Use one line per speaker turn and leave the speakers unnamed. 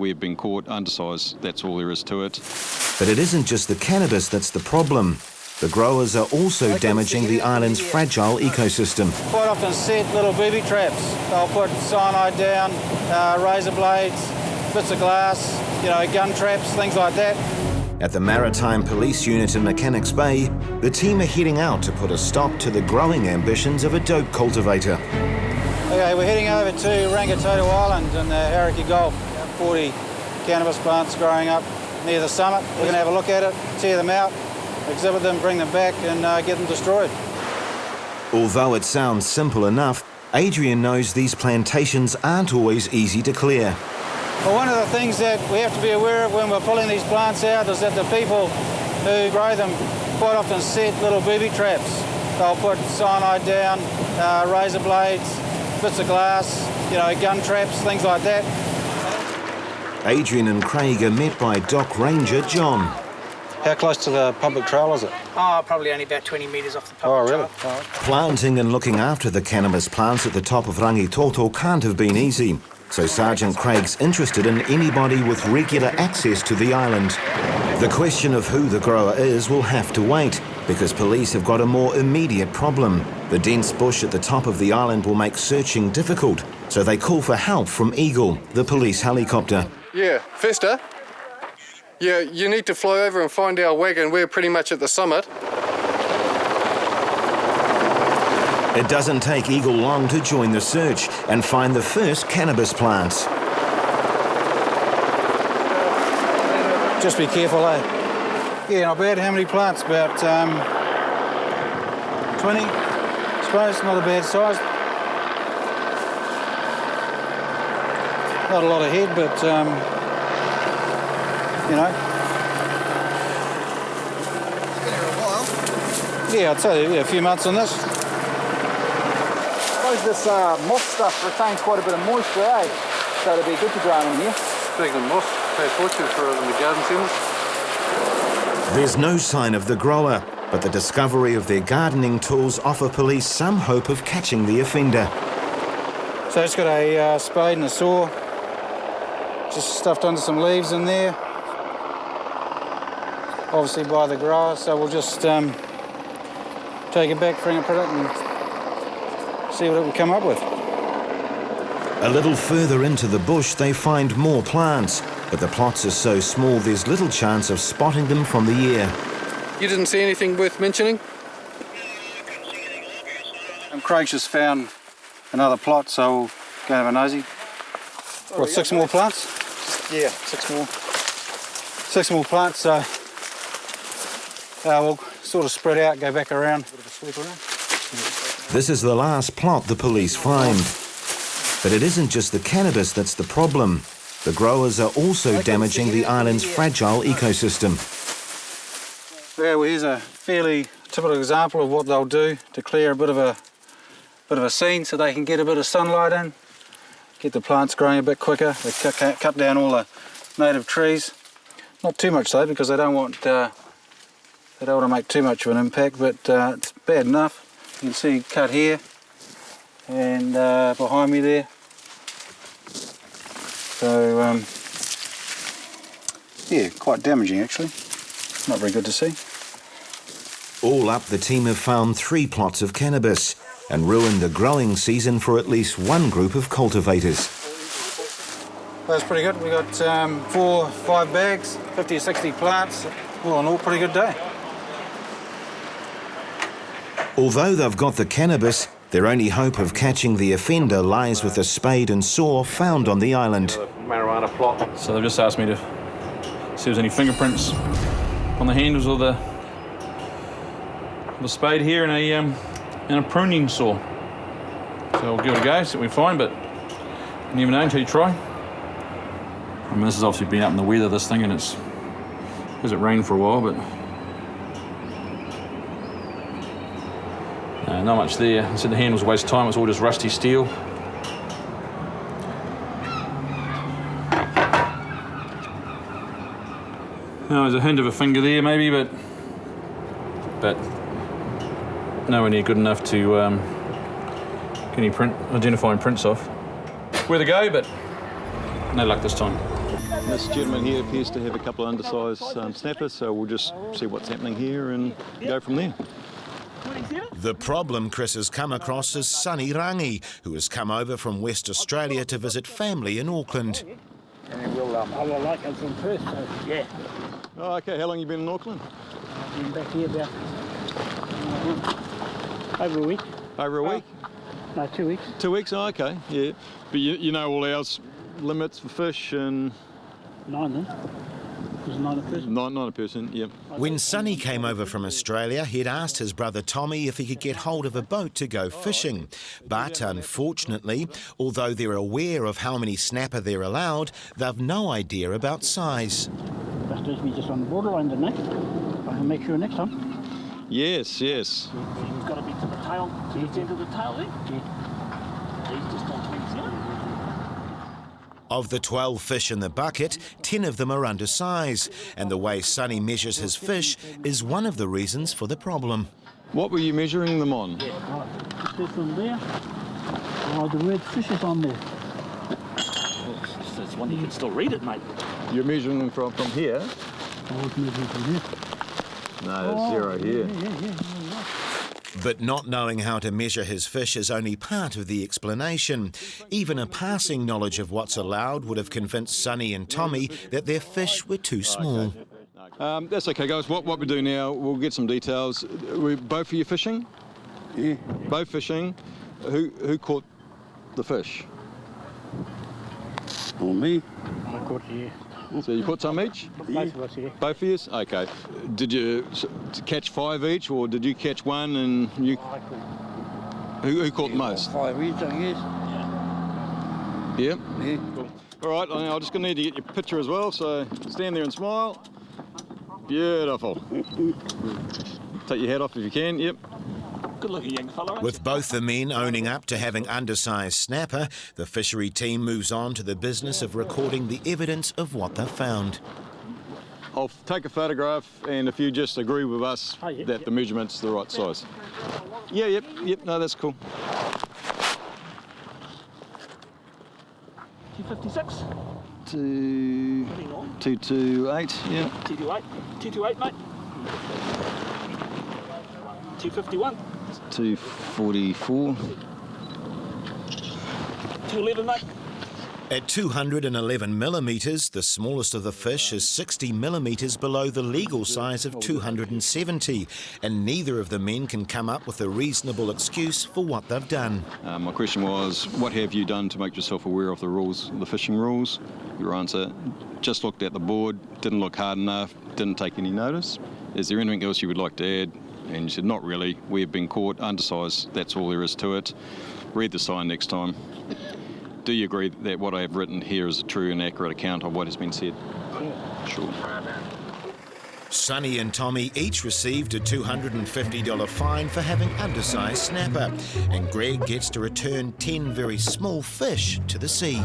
we've been caught undersized. That's all there is to it.
But it isn't just the cannabis that's the problem. The growers are also damaging the island's fragile ecosystem.
Quite often set little booby traps. They'll put cyanide down, razor blades, bits of glass, gun traps, things like that.
At the Maritime Police unit in Mechanics Bay, the team are heading out to put a stop to the growing ambitions of a dope cultivator.
Okay, we're heading over to Rangitoto Island in the Hauraki Gulf. 40 cannabis plants growing up near the summit. We're going to have a look at it, tear them out, exhibit them, bring them back and get them destroyed.
Although it sounds simple enough, Adrian knows these plantations aren't always easy to clear.
Well, one of the things that we have to be aware of when we're pulling these plants out is that the people who grow them quite often set little booby traps. They'll put cyanide down, razor blades, bits of glass, gun traps, things like that.
Adrian and Craig are met by Dock Ranger John.
How close to the public trail is it?
Oh, probably only about 20 metres off the public trail.
Oh, really?
Planting and looking after the cannabis plants at the top of Rangitoto can't have been easy. So Sergeant Craig's interested in anybody with regular access to the island. The question of who the grower is will have to wait, because police have got a more immediate problem. The dense bush at the top of the island will make searching difficult, so they call for help from Eagle, the police helicopter.
Yeah, Festa? Yeah, you need to fly over and find our wagon. We're pretty much at the summit.
It doesn't take Eagle long to join the search and find the first cannabis plants.
Just be careful, eh? Yeah, not bad. How many plants? About 20, I suppose. Not a bad size. Not a lot of head, but, Yeah, I'd say a few months on this.
I suppose this moss stuff retains quite a bit of moisture, eh? So it'd be good to grow in here.
Speaking of moss, pay fortune for it in the garden centres.
There's no sign of the grower, but the discovery of their gardening tools offer police some hope of catching the offender.
So it's got a spade and a saw, just stuffed under some leaves in there, obviously by the grower, so we'll just take it back, fingerprint it and see what it will come up with.
A little further into the bush they find more plants, but the plots are so small there's little chance of spotting them from the air.
You didn't see anything worth mentioning?
And Craig's just found another plot, so we'll go have a nosy. What, 6 more plants?
Yeah, 6 more.
6 more plants, so we'll sort of spread out, go back around. Bit of a sweep around.
This is the last plot the police find. But it isn't just the cannabis that's the problem. The growers are also damaging the island's fragile ecosystem.
Yeah, well, here's a fairly typical example of what they'll do to clear a bit of a scene so they can get a bit of sunlight in, get the plants growing a bit quicker. They cut down all the native trees. Not too much though, because they don't want to make too much of an impact, but it's bad enough. You can see cut here and behind me there. So, yeah, quite damaging actually. Not very good to see.
All up, the team have found 3 plots of cannabis and ruined the growing season for at least one group of cultivators.
That's pretty good. We got 4, 5 bags, 50 or 60 plants. All in all, pretty good day.
Although they've got the cannabis, their only hope of catching the offender lies with the spade and saw found on the island.
Marijuana plot.
So they've just asked me to see if there's any fingerprints on the handles of the spade here and a pruning saw. So we'll give it a go, see what we find, but you never know until you try. I mean, this has obviously been up in the weather, this thing, and it rained for a while, but not much there. I said the handles waste time, it's all just rusty steel. There's a hint of a finger there maybe, but nowhere near good enough to get any identifying prints off. Where to go, but no luck this time.
This gentleman here appears to have a couple of undersized snappers, so we'll just see what's happening here and go from there.
The problem Chris has come across is Sonny Rangi, who has come over from West Australia to visit family in Auckland.
And we'll, I will like it from first, so yeah.
Oh, okay, how long have you been in Auckland?
I've been back here about over a week.
Over a week?
No, 2 weeks.
2 weeks, oh, okay, yeah. But you know all our limits for fish and...
9 then. Was 9 a person?
Not a person, yeah.
When Sonny came over from Australia, he'd asked his brother Tommy if he could get hold of a boat to go fishing. But unfortunately, although they're aware of how many snapper they're allowed, they've no idea about size.
Just leaves me just on the borderline, didn't it? I can make sure next time.
Yes, yes.
You've got to be to the tail, to the end of the tail there. Yeah. These just don't make sense.
Of the 12 fish in the bucket, 10 of them are undersize, and the way Sonny measures his fish is one of the reasons for the problem.
What were you measuring them on?
Yeah, right. Just this one there. Oh, the red fish is on there.
Oh, it's one you can still read it, mate.
You're measuring them from here?
I was measuring from here.
No, there's zero here.
Yeah.
But not knowing how to measure his fish is only part of the explanation. Even a passing knowledge of what's allowed would have convinced Sonny and Tommy that their fish were too small.
That's okay, guys. What we do now, we'll get some details. Both of you fishing?
Yeah.
Both fishing. Who caught the fish?
Oh, me. I caught here.
So you caught some each?
Both of us here.
Both of you? Okay. Did you catch 5 each, or did you catch one and you...
I caught
Who caught the most?
5 each, I guess.
Yeah?
Yeah.
Cool. All right, I'm just going to need to get your picture as well, so stand there and smile. Beautiful. Take your hat off if you can, yep.
Good looking young fella.
With both the men owning up to having undersized snapper, the fishery team moves on to the business of recording the evidence of what they've found.
I'll take a photograph, and if you just agree with us that the measurement's the right size. Yeah, yep, no, that's cool.
256.
228, yeah.
228. 228, mate. 251.
244.
211, mate.
At 211 millimetres, the smallest of the fish is 60 millimetres below the legal size of 270, and neither of the men can come up with a reasonable excuse for what they've done.
My question was, what have you done to make yourself aware of the rules, the fishing rules? Your answer, just looked at the board, didn't look hard enough, didn't take any notice. Is there anything else you would like to add? And you said, not really. We've been caught undersized. That's all there is to it. Read the sign next time. Do you agree that what I have written here is a true and accurate account of what has been said? Sure.
Sonny and Tommy each received a $250 fine for having undersized snapper, and Greg gets to return 10 very small fish to the sea.